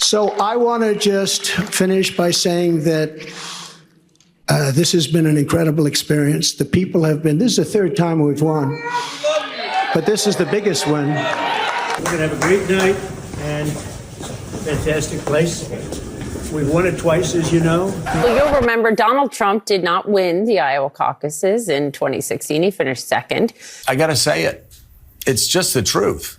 So I want to just finish by saying that this has been an incredible experience. The people have been, this is the third time we've won, but this is the biggest win. We're going to have a great night and fantastic place. We've won it twice, as you know. Well, you'll remember Donald Trump did not win the Iowa caucuses in 2016. He finished second. I got to say it. It's just the truth.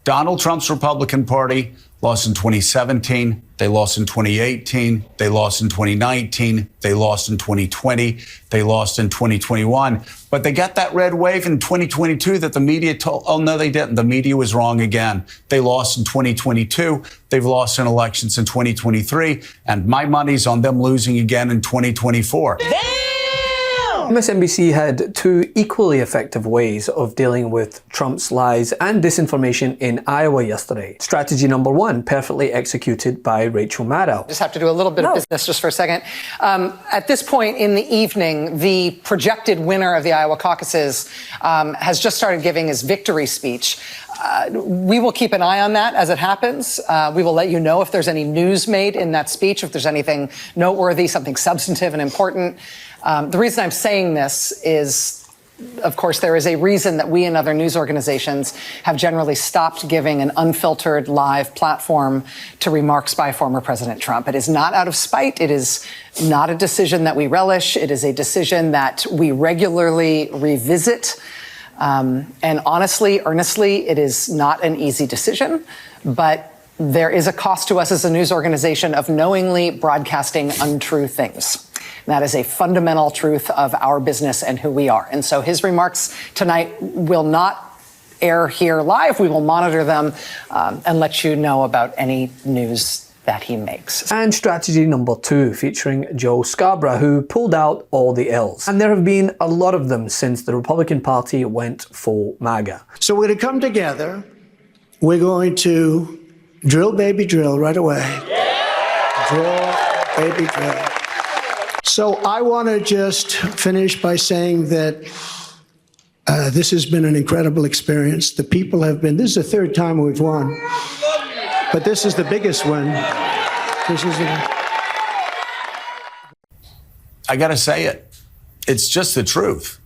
Donald Trump's Republican Party lost in 2017. They lost in 2018. They lost in 2019. They lost in 2020. They lost in 2021. But they got that red wave in 2022 that the media told, oh, no, they didn't. The media was wrong again. They lost in 2022. They've lost in elections in 2023. And my money's on them losing again in 2024. MSNBC had two equally effective ways of dealing with Trump's lies and disinformation in Iowa yesterday. Strategy number one, perfectly executed by Rachel Maddow. Just have to do a little bit of business just for a second. At this point in the evening, the projected winner of the Iowa caucuses has just started giving his victory speech. We will keep an eye on that as it happens. We will let you know if there's any news made in that speech, if there's anything noteworthy, something substantive and important. The reason I'm saying this is, of course, there is a reason that we and other news organizations have generally stopped giving an unfiltered live platform to remarks by former President Trump. It is not out of spite. It is not a decision that we relish. It is a decision that we regularly revisit. And honestly, earnestly, it is not an easy decision, but there is a cost to us as a news organization of knowingly broadcasting untrue things. That is a fundamental truth of our business and who we are. And so his remarks tonight will not air here live. We will monitor them and let you know about any news that he makes. And strategy number two, featuring Joe Scarborough, who pulled out all the L's. And there have been a lot of them since the Republican Party went full MAGA. So we're going to come together. We're going to drill, baby, drill right away. Drill, baby, drill. So I want to just finish by saying that this has been an incredible experience. The people have been, this is the third time we've won, but this is the biggest win. I got to say it. It's just the truth.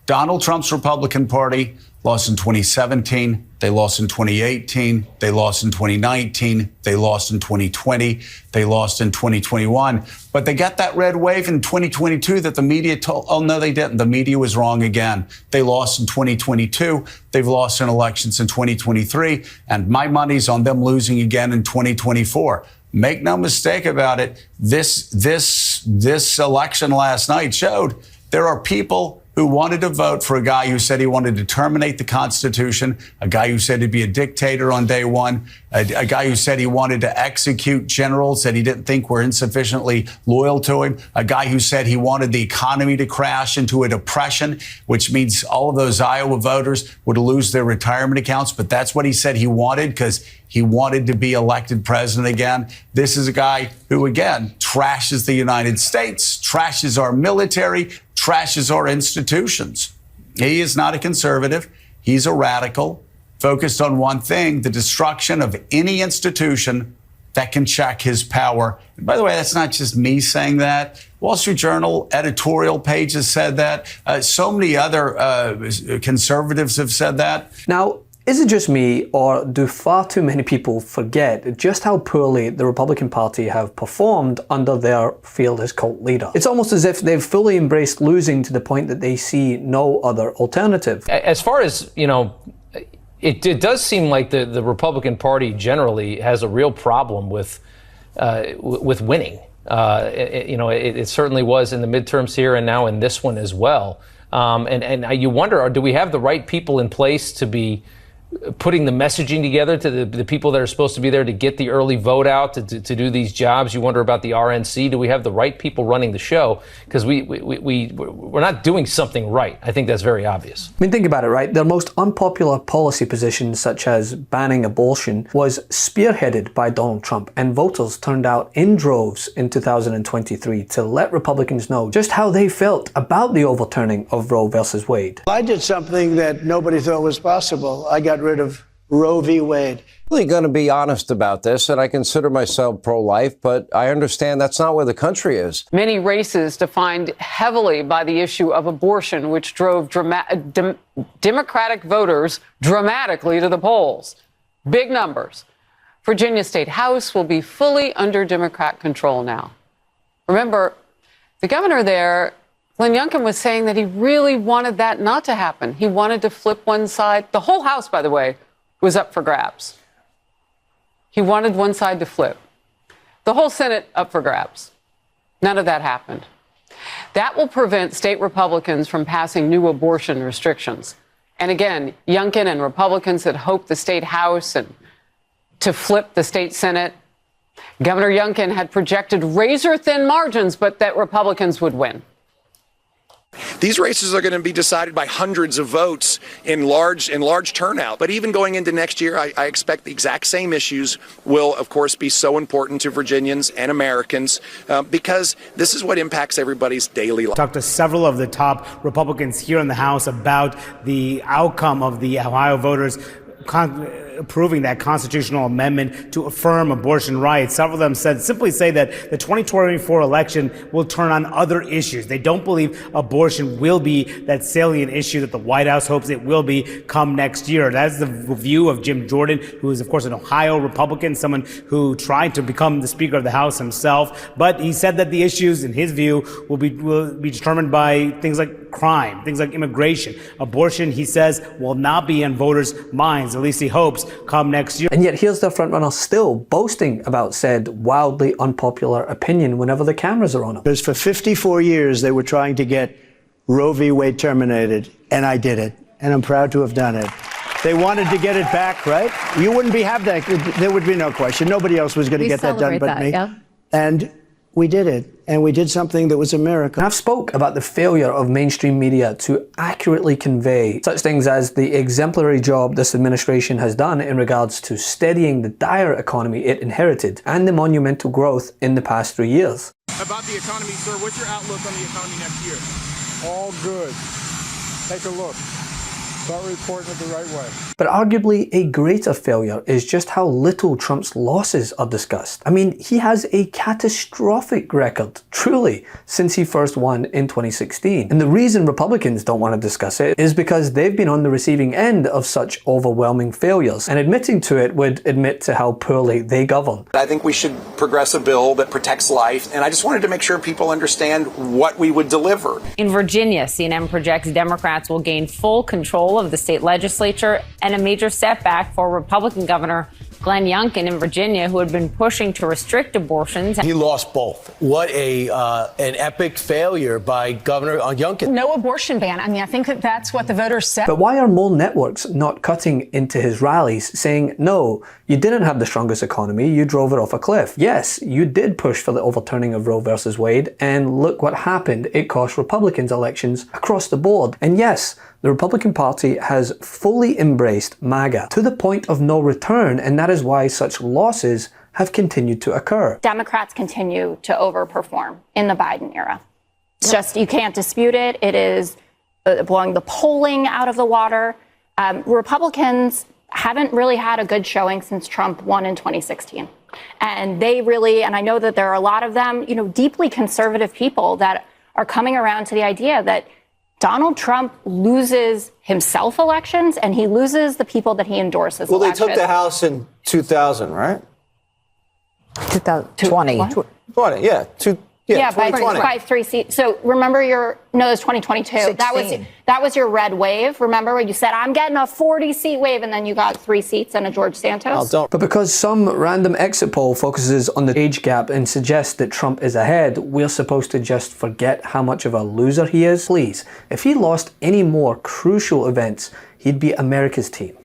Donald Trump's Republican Party lost in 2017. They lost in 2018. They lost in 2019. They lost in 2020. They lost in 2021. But they got that red wave in 2022 that the media told, oh, no, they didn't. The media was wrong again. They lost in 2022. They've lost in elections in 2023. And my money's on them losing again in 2024. Make no mistake about it. This election last night showed there are people who wanted to vote for a guy who said he wanted to terminate the Constitution, a guy who said he'd be a dictator on day one, a guy who said he wanted to execute generals that he didn't think were insufficiently loyal to him, a guy who said he wanted the economy to crash into a depression, which means all of those Iowa voters would lose their retirement accounts. But that's what he said he wanted because he wanted to be elected president again. This is a guy who, again, trashes the United States, trashes our military, trashes our institutions. He is not a conservative. He's a radical, focused on one thing, the destruction of any institution that can check his power. And by the way, that's not just me saying that. Wall Street Journal editorial pages said that. So many other conservatives have said that. Now, is it just me, or do far too many people forget just how poorly the Republican Party have performed under their fearless cult leader? It's almost as if they've fully embraced losing to the point that they see no other alternative. As far as, you know, it does seem like the Republican Party generally has a real problem with winning. It certainly was in the midterms here and now in this one as well. And you wonder, do we have the right people in place to be putting the messaging together to the people that are supposed to be there to get the early vote out, to do these jobs? You wonder about the RNC. Do we have the right people running the show? Because we're not doing something right. I think that's very obvious. I mean, think about it, right? Their most unpopular policy positions, such as banning abortion, was spearheaded by Donald Trump, and voters turned out in droves in 2023 to let Republicans know just how they felt about the overturning of Roe versus Wade. I did something that nobody thought was possible. I got rid of Roe v. Wade. I'm really going to be honest about this, and I consider myself pro-life, but I understand that's not where the country is. Many races defined heavily by the issue of abortion, which drove Democratic voters dramatically to the polls. Big numbers. Virginia State House will be fully under Democrat control now. Remember, the governor there, Glenn Youngkin, was saying that he really wanted that not to happen. He wanted to flip one side. The whole House, by the way, was up for grabs. He wanted one side to flip. The whole Senate up for grabs. None of that happened. That will prevent state Republicans from passing new abortion restrictions. And again, Youngkin and Republicans had hoped the state House and to flip the state Senate. Governor Youngkin had projected razor-thin margins, but that Republicans would win. These races are going to be decided by hundreds of votes in large turnout. But even going into next year, I expect the exact same issues will, of course, be so important to Virginians and Americans because this is what impacts everybody's daily life. Talked to several of the top Republicans here in the House about the outcome of the Ohio voters approving that constitutional amendment to affirm abortion rights. Several of them simply say that the 2024 election will turn on other issues. They don't believe abortion will be that salient issue that the White House hopes it will be come next year. That is the view of Jim Jordan, who is, of course, an Ohio Republican, someone who tried to become the Speaker of the House himself. But he said that the issues, in his view, will be determined by things like crime, things like immigration. Abortion, he says, will not be on voters' minds, at least he hopes, come next year. And yet here's the frontrunner still boasting about said wildly unpopular opinion whenever the cameras are on him. Because for 54 years, they were trying to get Roe v. Wade terminated, and I did it. And I'm proud to have done it. They wanted to get it back, right? You wouldn't have that. There would be no question. Nobody else was going to get that done but me. Yeah. And we did it. And we did something that was a miracle. I've spoke about the failure of mainstream media to accurately convey such things as the exemplary job this administration has done in regards to steadying the dire economy it inherited and the monumental growth in the past 3 years. About the economy, sir, what's your outlook on the economy next year? All good. Take a look. Start reporting it the right way. But arguably a greater failure is just how little Trump's losses are discussed. I mean, he has a catastrophic record, truly, since he first won in 2016. And the reason Republicans don't want to discuss it is because they've been on the receiving end of such overwhelming failures. And admitting to it would admit to how poorly they govern. I think we should progress a bill that protects life, and I just wanted to make sure people understand what we would deliver. In Virginia, CNN projects Democrats will gain full control of the state legislature, and a major setback for Republican Governor Glenn Youngkin in Virginia, who had been pushing to restrict abortions. He lost both. What an epic failure by Governor Youngkin. No abortion ban. I mean, I think that's what the voters said. But why are more networks not cutting into his rallies, saying, no, you didn't have the strongest economy, you drove it off a cliff. Yes, you did push for the overturning of Roe versus Wade, and look what happened. It cost Republicans elections across the board. And yes, the Republican Party has fully embraced MAGA to the point of no return, and that is why such losses have continued to occur. Democrats continue to overperform in the Biden era. It's just, you can't dispute it. It is blowing the polling out of the water. Republicans haven't really had a good showing since Trump won in 2016. And they really, and I know that there are a lot of them, deeply conservative people that are coming around to the idea that Donald Trump loses himself elections and he loses the people that he endorses. Well, they took the House in 2000, right? 2020. 20, yeah. By 3 seats. So remember it was 2022. 16. That was your red wave. Remember when you said, I'm getting a 40-seat wave, and then you got 3 seats and a George Santos? But because some random exit poll focuses on the age gap and suggests that Trump is ahead, we're supposed to just forget how much of a loser he is? Please, if he lost any more crucial events, he'd be America's team.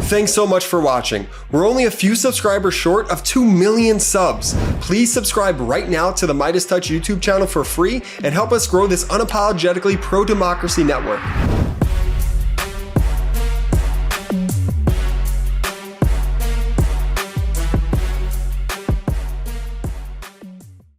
Thanks so much for watching. We're only a few subscribers short of 2 million subs. Please subscribe right now to the MeidasTouch YouTube channel for free and help us grow this unapologetically pro-democracy network.